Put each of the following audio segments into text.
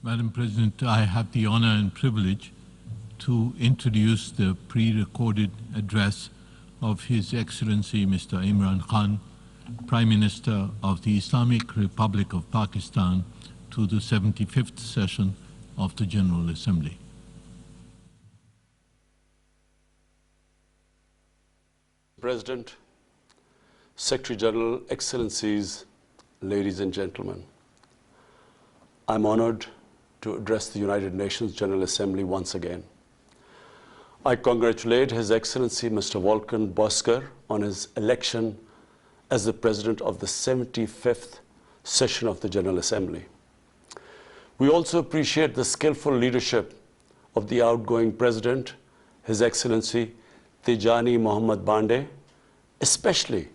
Madam President, I have the honor and privilege to introduce the pre-recorded address of His Excellency Mr. Imran Khan, Prime Minister of the Islamic Republic of Pakistan, to the 75th session of the General Assembly. President, Secretary General, Excellencies, ladies and gentlemen, I'm honored to address the United Nations General Assembly once again. I congratulate His Excellency Mr. Volkan Bozkır on his election as the President of the 75th session of the General Assembly. We also appreciate the skillful leadership of the outgoing President, His Excellency Tijani Mohammad Bande, especially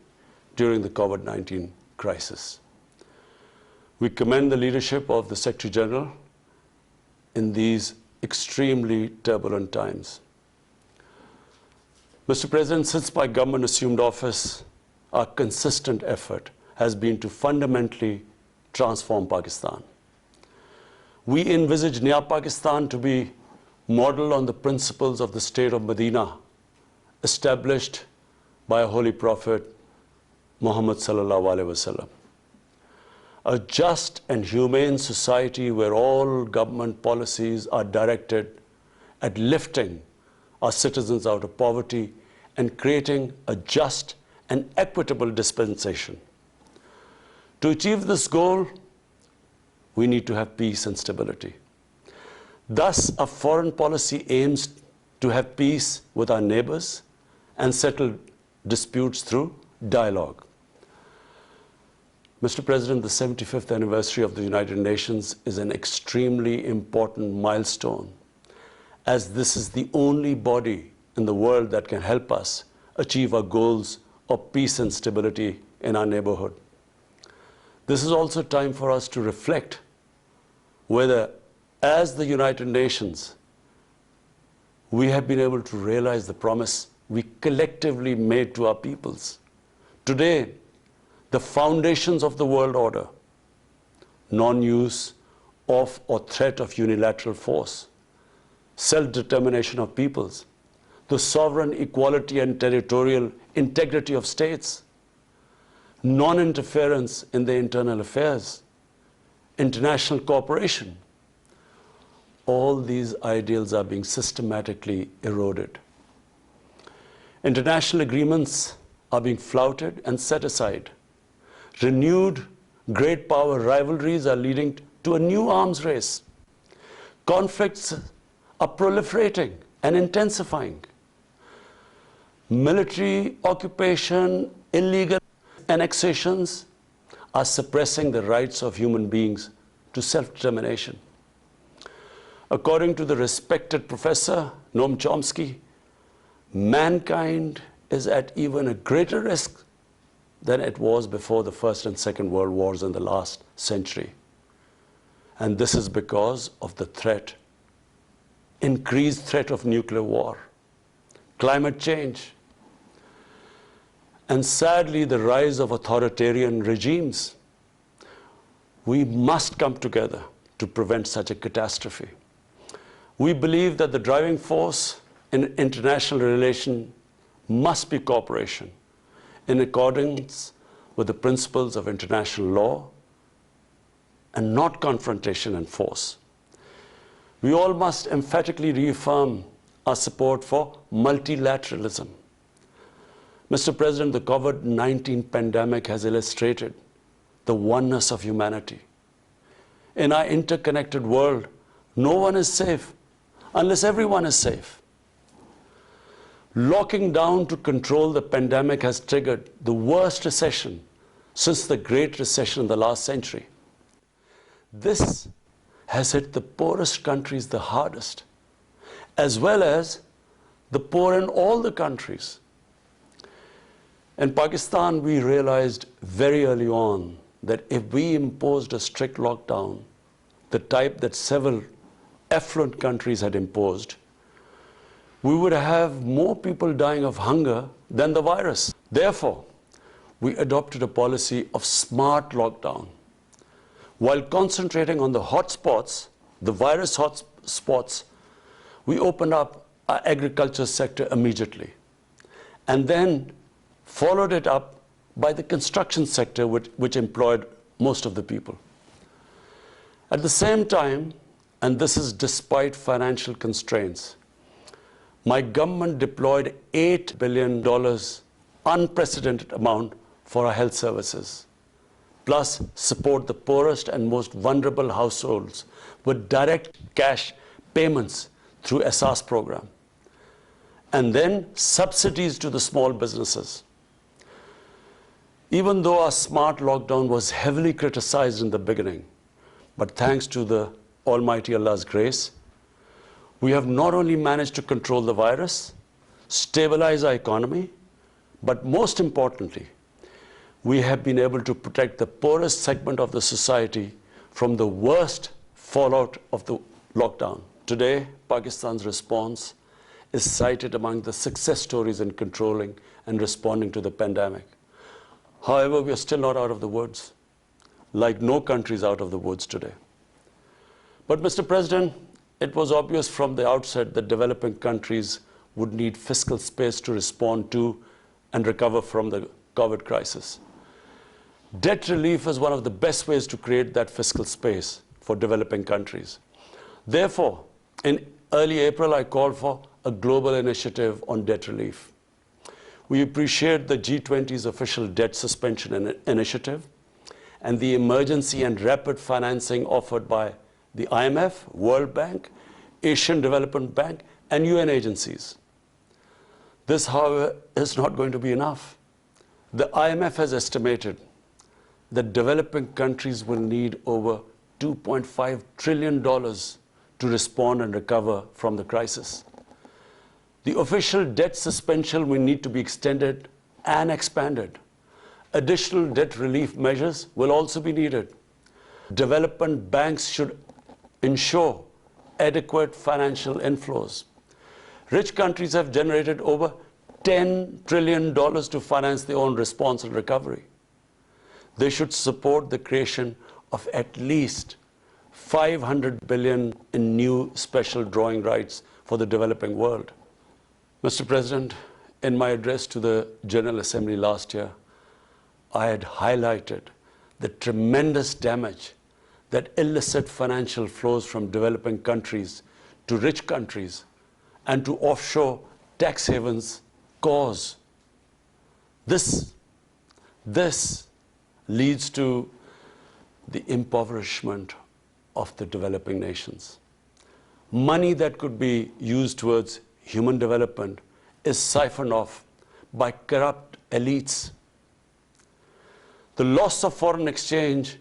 during the COVID-19 crisis. We commend the leadership of the Secretary General in these extremely turbulent times. Mr. President, since my government assumed office, our consistent effort has been to fundamentally transform Pakistan. We envisage Naya Pakistan to be modeled on the principles of the state of Medina, established by a holy prophet, Muhammad sallallahu alaihi wasallam. A just and humane society where all government policies are directed at lifting our citizens out of poverty and creating a just and equitable dispensation. To achieve this goal, we need to have peace and stability. Thus, our foreign policy aims to have peace with our neighbors and settle disputes through dialogue. Mr. President, the 75th anniversary of the United Nations is an extremely important milestone, as this is the only body in the world that can help us achieve our goals of peace and stability in our neighborhood. This is also time for us to reflect whether, as the United Nations, we have been able to realize the promise we collectively made to our peoples. Today, the foundations of the world order, non-use of or threat of unilateral force, self-determination of peoples, the sovereign equality and territorial integrity of states, non-interference in their internal affairs, international cooperation, all these ideals are being systematically eroded. International agreements are being flouted and set aside. Renewed great power rivalries are leading to a new arms race. Conflicts are proliferating and intensifying. Military occupation, illegal annexations are suppressing the rights of human beings to self-determination. According to the respected professor Noam Chomsky, mankind is at even a greater risk than it was before the First and Second World Wars in the last century. And this is because of the threat, increased threat of nuclear war, climate change, and sadly the rise of authoritarian regimes. We must come together to prevent such a catastrophe. We believe that the driving force in international relations must be cooperation, in accordance with the principles of international law and not confrontation and force. We all must emphatically reaffirm our support for multilateralism. Mr. President, the COVID-19 pandemic has illustrated the oneness of humanity. In our interconnected world, no one is safe unless everyone is safe. Locking down to control the pandemic has triggered the worst recession since the Great Recession in the last century. This has hit the poorest countries the hardest, as well as the poor in all the countries. In Pakistan, we realized very early on that if we imposed a strict lockdown, the type that several affluent countries had imposed, we would have more people dying of hunger than the virus. Therefore, we adopted a policy of smart lockdown. While concentrating on the hotspots, the virus hotspots, we opened up our agriculture sector immediately, and then followed it up by the construction sector, which employed most of the people. At the same time, and this is despite financial constraints, my government deployed $8 billion, unprecedented amount, for our health services, plus support the poorest and most vulnerable households with direct cash payments through SARS program, and then subsidies to the small businesses. Even though our smart lockdown was heavily criticized in the beginning, but thanks to the Almighty Allah's grace, we have not only managed to control the virus, stabilize our economy, but most importantly, we have been able to protect the poorest segment of the society from the worst fallout of the lockdown. Today, Pakistan's response is cited among the success stories in controlling and responding to the pandemic. However, we are still not out of the woods, like no country is out of the woods today. But Mr. President, it was obvious from the outset that developing countries would need fiscal space to respond to and recover from the COVID crisis. Debt relief is one of the best ways to create that fiscal space for developing countries. Therefore, in early April, I called for a global initiative on debt relief. We appreciate the G20's official debt suspension initiative and the emergency and rapid financing offered by the IMF, World Bank, Asian Development Bank, and UN agencies. This, however, is not going to be enough. The IMF has estimated that developing countries will need over $2.5 trillion to respond and recover from the crisis. The official debt suspension will need to be extended and expanded. Additional debt relief measures will also be needed. Development banks should ensure adequate financial inflows. Rich countries have generated over $10 trillion to finance their own response and recovery. They should support the creation of at least $500 billion in new special drawing rights for the developing world. Mr. President, in my address to the General Assembly last year, I had highlighted the tremendous damage that illicit financial flows from developing countries to rich countries and to offshore tax havens cause. This leads to the impoverishment of the developing nations. Money that could be used towards human development is siphoned off by corrupt elites. The loss of foreign exchange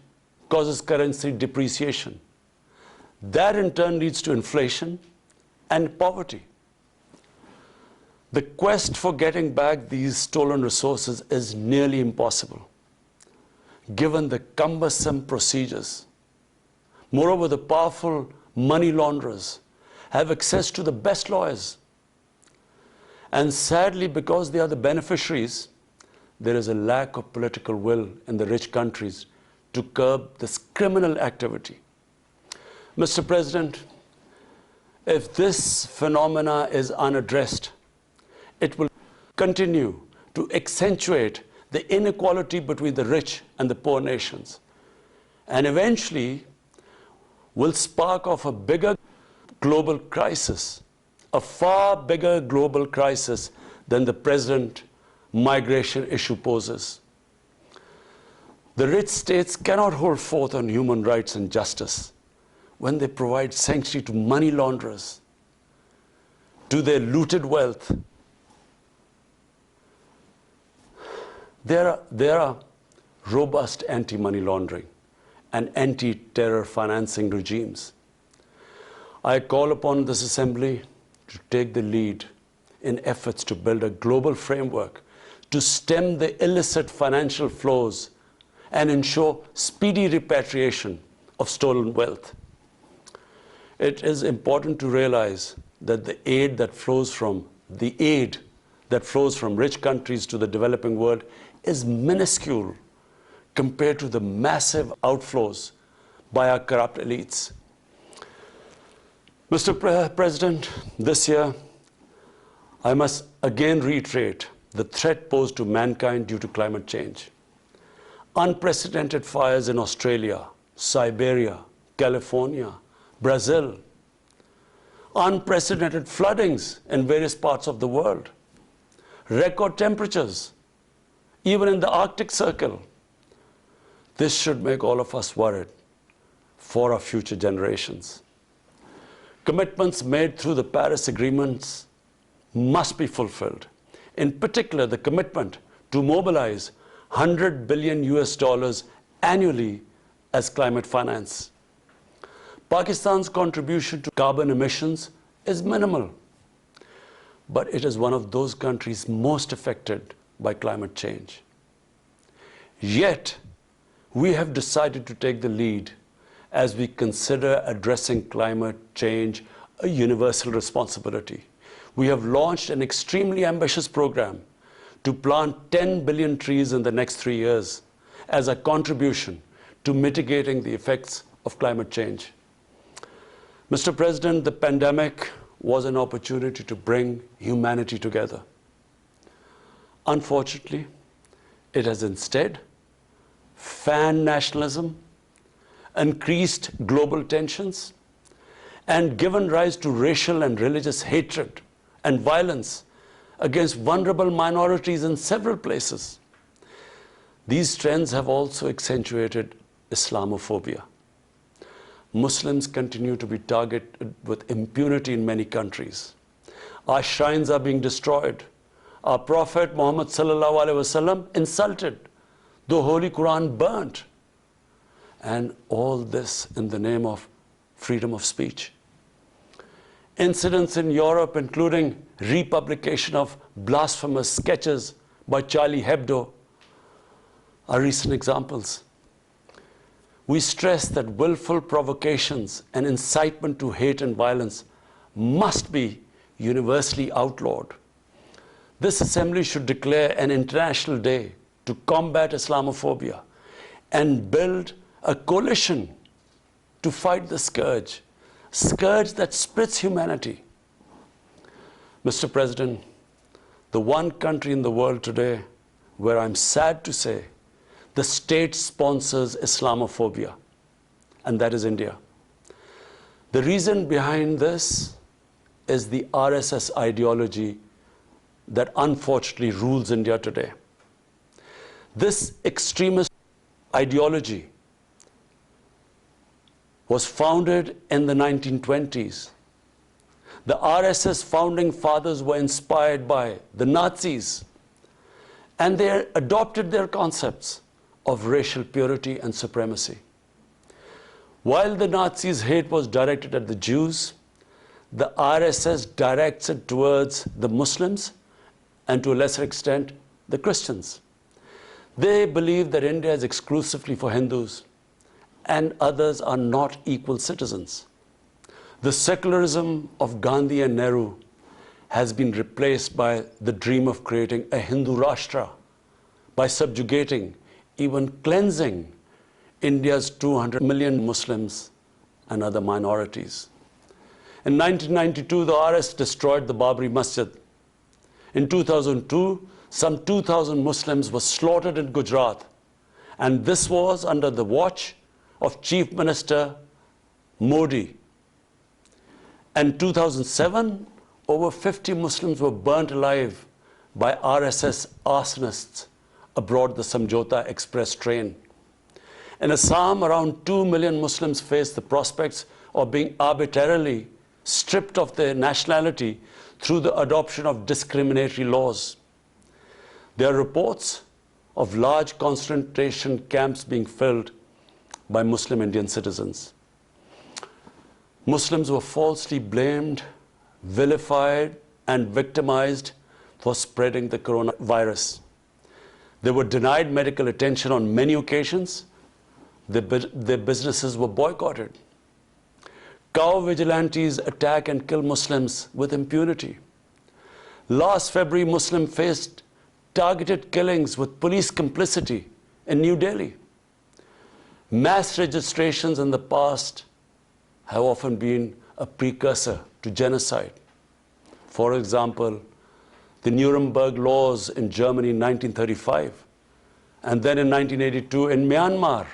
causes currency depreciation. That in turn leads to inflation and poverty. The quest for getting back these stolen resources is nearly impossible, given the cumbersome procedures. Moreover, the powerful money launderers have access to the best lawyers. And sadly, because they are the beneficiaries, there is a lack of political will in the rich countries to curb this criminal activity. Mr. President, if this phenomena is unaddressed, it will continue to accentuate the inequality between the rich and the poor nations, and eventually will spark off a bigger global crisis, a far bigger global crisis than the present migration issue poses. The rich states cannot hold forth on human rights and justice when they provide sanctuary to money launderers, to their looted wealth. There are robust anti-money laundering and anti-terror financing regimes. I call upon this Assembly to take the lead in efforts to build a global framework to stem the illicit financial flows and ensure speedy repatriation of stolen wealth. It is important to realize that the aid that flows from rich countries to the developing world is minuscule compared to the massive outflows by our corrupt elites. President, this year, I must again reiterate the threat posed to mankind due to climate change. Unprecedented fires in Australia, Siberia, California, Brazil. Unprecedented floodings in various parts of the world. Record temperatures, even in the Arctic Circle. This should make all of us worried for our future generations. Commitments made through the Paris agreements must be fulfilled. In particular, the commitment to mobilize $100 billion annually as climate finance. Pakistan's contribution to carbon emissions is minimal, but it is one of those countries most affected by climate change. Yet, we have decided to take the lead as we consider addressing climate change a universal responsibility. We have launched an extremely ambitious program to plant 10 billion trees in the next 3 years as a contribution to mitigating the effects of climate change. Mr. President, the pandemic was an opportunity to bring humanity together. Unfortunately, it has instead fanned nationalism, increased global tensions, and given rise to racial and religious hatred and violence against vulnerable minorities in several places. These trends have also accentuated Islamophobia. Muslims continue to be targeted with impunity in many countries. Our shrines are being destroyed. Our Prophet Muhammad ﷺ insulted. The Holy Quran burnt. And all this in the name of freedom of speech. Incidents in Europe, including republication of blasphemous sketches by Charlie Hebdo, are recent examples. We stress that willful provocations and incitement to hate and violence must be universally outlawed. This assembly should declare an international day to combat Islamophobia and build a coalition to fight the scourge that splits humanity. Mr. President, the one country in the world today where I'm sad to say the state sponsors Islamophobia, and that is India. The reason behind this is the RSS ideology that unfortunately rules India today. This extremist ideology was founded in the 1920s. The RSS founding fathers were inspired by the Nazis, and they adopted their concepts of racial purity and supremacy. While the Nazis' hate was directed at the Jews, the RSS directs it towards the Muslims and to a lesser extent, the Christians. They believe that India is exclusively for Hindus and others are not equal citizens. The secularism of Gandhi and Nehru has been replaced by the dream of creating a Hindu Rashtra by subjugating, even cleansing India's 200 million Muslims and other minorities. In 1992, the RS destroyed the Babri Masjid. In 2002, some 2,000 Muslims were slaughtered in Gujarat, and this was under the watch of Chief Minister Modi. In 2007, over 50 Muslims were burnt alive by RSS arsonists aboard the Samjhauta Express train. In Assam, around 2 million Muslims face the prospects of being arbitrarily stripped of their nationality through the adoption of discriminatory laws. There are reports of large concentration camps being filled by Muslim Indian citizens. Muslims were falsely blamed, vilified, and victimized for spreading the coronavirus. They were denied medical attention on many occasions. Their businesses were boycotted. Cow vigilantes attack and kill Muslims with impunity. Last February, Muslims faced targeted killings with police complicity in New Delhi. Mass registrations in the past have often been a precursor to genocide. For example, the Nuremberg laws in Germany in 1935, and then in 1982 in Myanmar.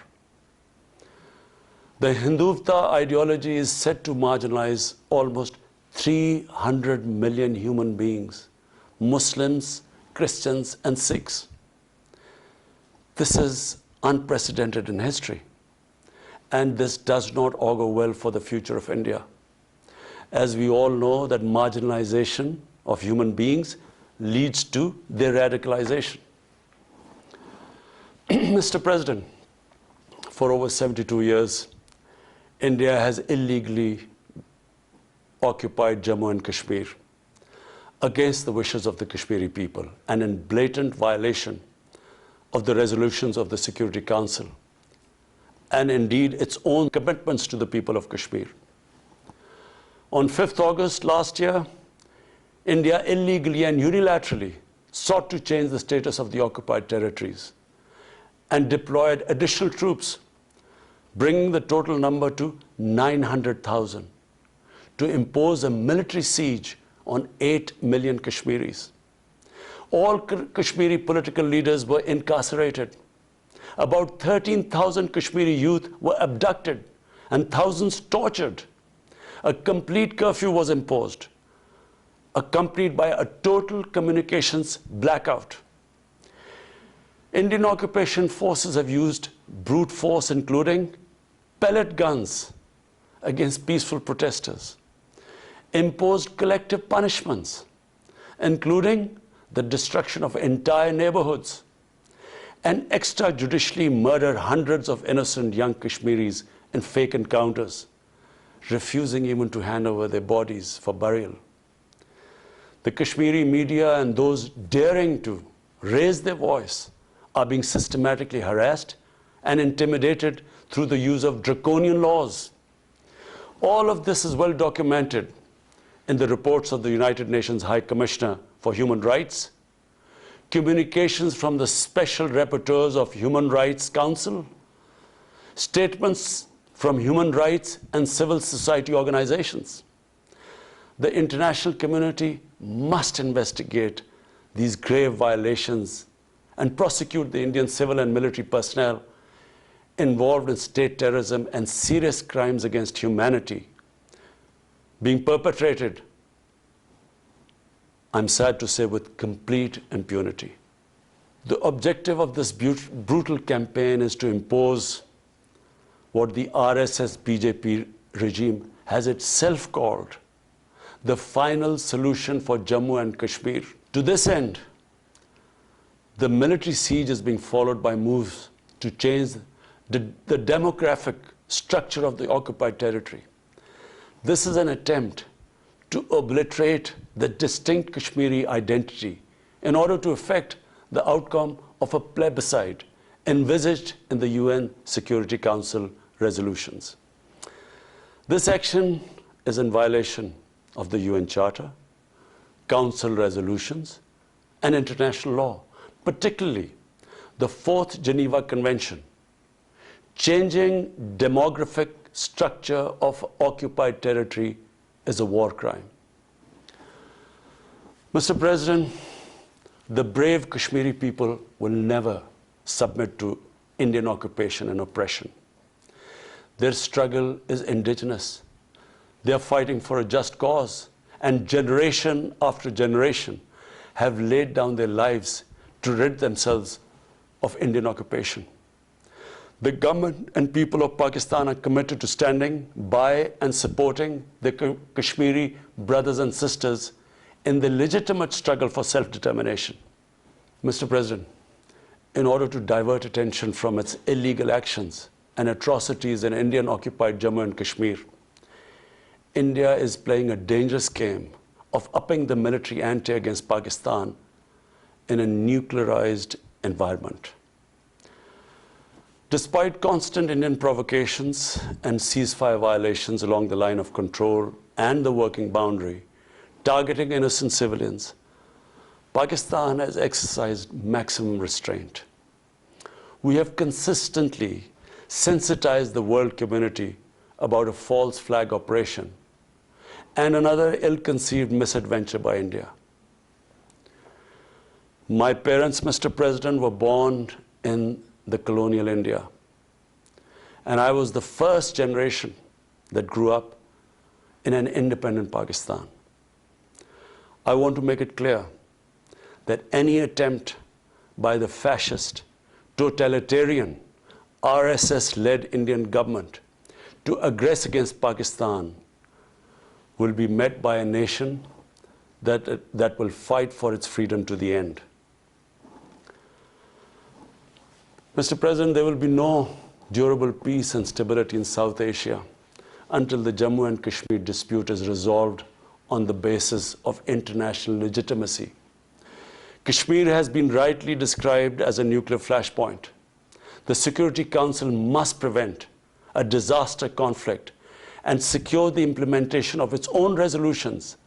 The Hindutva ideology is said to marginalize almost 300 million human beings, Muslims, Christians, and Sikhs. This is unprecedented in history, and this does not augur well for the future of India. As we all know, that marginalization of human beings leads to their radicalization. Mr. President, for over 72 years, India has illegally occupied Jammu and Kashmir against the wishes of the Kashmiri people and in blatant violation of the resolutions of the Security Council and indeed its own commitments to the people of Kashmir. On 5th August last year, India illegally and unilaterally sought to change the status of the occupied territories and deployed additional troops, bringing the total number to 900,000, to impose a military siege on 8 million Kashmiris. All Kashmiri political leaders were incarcerated. About 13,000 Kashmiri youth were abducted and thousands tortured. A complete curfew was imposed, accompanied by a total communications blackout. Indian occupation forces have used brute force, including pellet guns against peaceful protesters, imposed collective punishments, including the destruction of entire neighborhoods, and extrajudicially murdered hundreds of innocent young Kashmiris in fake encounters, refusing even to hand over their bodies for burial. The Kashmiri media and those daring to raise their voice are being systematically harassed and intimidated through the use of draconian laws. All of this is well documented in the reports of the United Nations High Commissioner for Human Rights, communications from the Special Rapporteurs of Human Rights Council, statements from human rights and civil society organizations. The international community must investigate these grave violations and prosecute the Indian civil and military personnel involved in state terrorism and serious crimes against humanity being perpetrated, I'm sad to say, with complete impunity. The objective of this brutal campaign is to impose what the RSS-BJP regime has itself called the final solution for Jammu and Kashmir. To this end, the military siege is being followed by moves to change the demographic structure of the occupied territory. This is an attempt to obliterate the distinct Kashmiri identity in order to effect the outcome of a plebiscite envisaged in the UN Security Council resolutions. This action is in violation of the UN Charter, Council resolutions, and international law, particularly the 4th Geneva Convention. Changing demographic structure of occupied territory is a war crime. Mr. President, the brave Kashmiri people will never submit to Indian occupation and oppression. Their struggle is indigenous. They are fighting for a just cause, and generation after generation have laid down their lives to rid themselves of Indian occupation. The government and people of Pakistan are committed to standing by and supporting the Kashmiri brothers and sisters in the legitimate struggle for self-determination. Mr. President, in order to divert attention from its illegal actions and atrocities in Indian-occupied Jammu and Kashmir, India is playing a dangerous game of upping the military ante against Pakistan in a nuclearized environment. Despite constant Indian provocations and ceasefire violations along the line of control and the working boundary, targeting innocent civilians, Pakistan has exercised maximum restraint. We have consistently sensitized the world community about a false flag operation and another ill-conceived misadventure by India. My parents, Mr. President, were born in the colonial India, and I was the first generation that grew up in an independent Pakistan. I want to make it clear that any attempt by the fascist, totalitarian, RSS-led Indian government to aggress against Pakistan will be met by a nation that will fight for its freedom to the end. Mr. President, there will be no durable peace and stability in South Asia until the Jammu and Kashmir dispute is resolved on the basis of international legitimacy. Kashmir has been rightly described as a nuclear flashpoint. The Security Council must prevent a disaster conflict and secure the implementation of its own resolutions,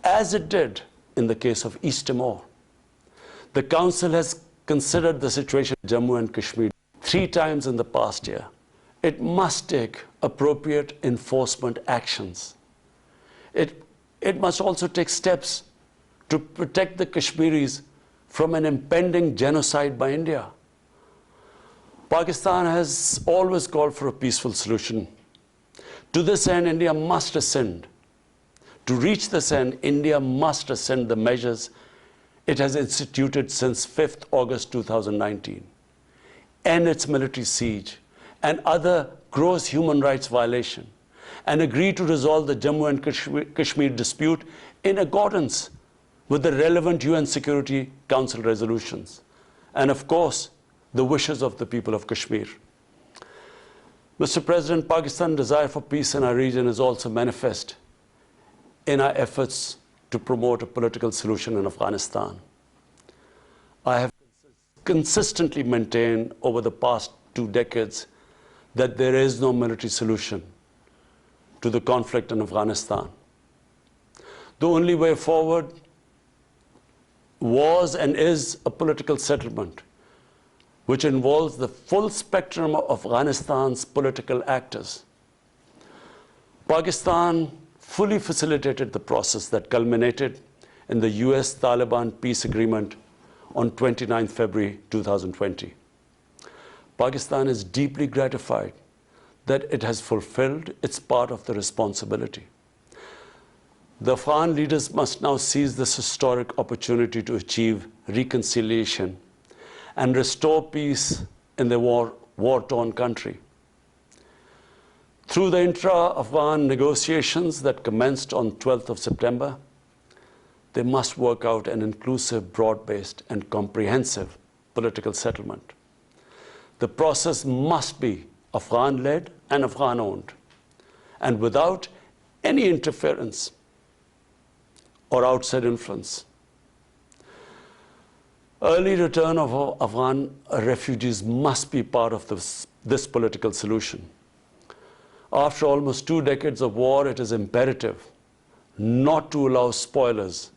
as it did in the case of East Timor. The Council has considered the situation in Jammu and Kashmir 3 times in the past year. It must take appropriate enforcement actions. It must also take steps to protect the Kashmiris from an impending genocide by India. Pakistan has always called for a peaceful solution. To this end, India must rescind. To reach this end, India must rescind the measures it has instituted since 5th August 2019, end its military siege and other gross human rights violation, and agree to resolve the Jammu and Kashmir dispute in accordance with the relevant UN Security Council resolutions, and of course, the wishes of the people of Kashmir. Mr. President, Pakistan's desire for peace in our region is also manifest in our efforts to promote a political solution in Afghanistan. I have consistently maintained over the past 2 decades that there is no military solution to the conflict in Afghanistan. The only way forward was and is a political settlement, which involves the full spectrum of Afghanistan's political actors. Pakistan fully facilitated the process that culminated in the US-Taliban peace agreement on 29 February 2020. Pakistan is deeply gratified that it has fulfilled its part of the responsibility. The Afghan leaders must now seize this historic opportunity to achieve reconciliation and restore peace in the war-torn country. Through the intra-Afghan negotiations that commenced on 12th of September, they must work out an inclusive, broad-based, and comprehensive political settlement. The process must be Afghan-led and Afghan-owned, and without any interference or outside influence. Early return of Afghan refugees must be part of this political solution. After almost 2 decades of war, it is imperative not to allow spoilers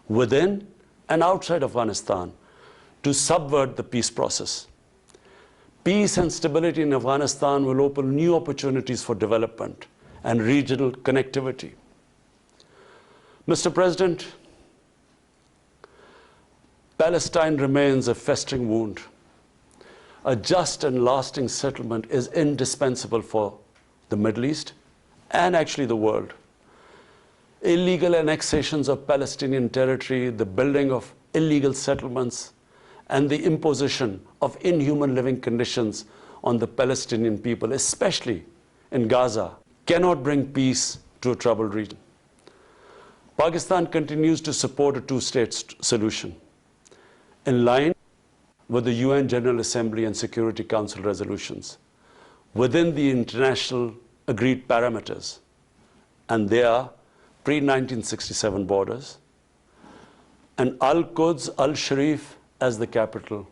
within and outside Afghanistan to subvert the peace process. Peace and stability in Afghanistan will open new opportunities for development and regional connectivity. Mr. President, Palestine remains a festering wound. A just and lasting settlement is indispensable for the Middle East and actually the world. Illegal annexations of Palestinian territory, the building of illegal settlements, and the imposition of inhuman living conditions on the Palestinian people, especially in Gaza, cannot bring peace to a troubled region. Pakistan continues to support a 2-state solution, in line with the UN General Assembly and Security Council resolutions, within the international agreed parameters, and they are pre-1967 borders, and Al-Quds, Al-Sharif as the capital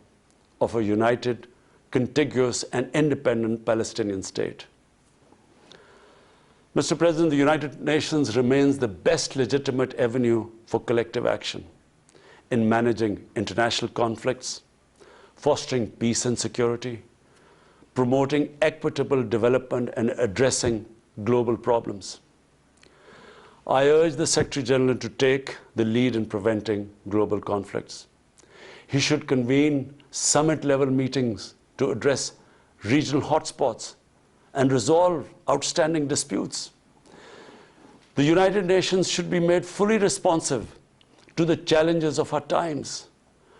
of a united, contiguous, and independent Palestinian state. Mr. President, the United Nations remains the best legitimate avenue for collective action in managing international conflicts, fostering peace and security, promoting equitable development, and addressing global problems. I urge the Secretary General to take the lead in preventing global conflicts. He should convene summit-level meetings to address regional hotspots and resolve outstanding disputes. The United Nations should be made fully responsive to the challenges of our times.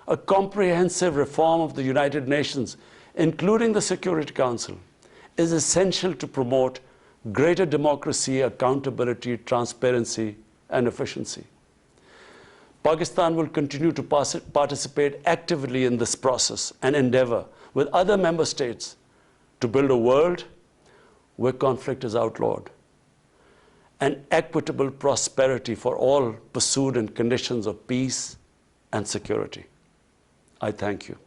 A comprehensive reform of the United Nations, including the Security Council, is essential to promote greater democracy, accountability, transparency, and efficiency. Pakistan will continue to participate actively in this process and endeavor with other member states to build a world where conflict is outlawed and equitable prosperity for all pursued in conditions of peace and security. I thank you.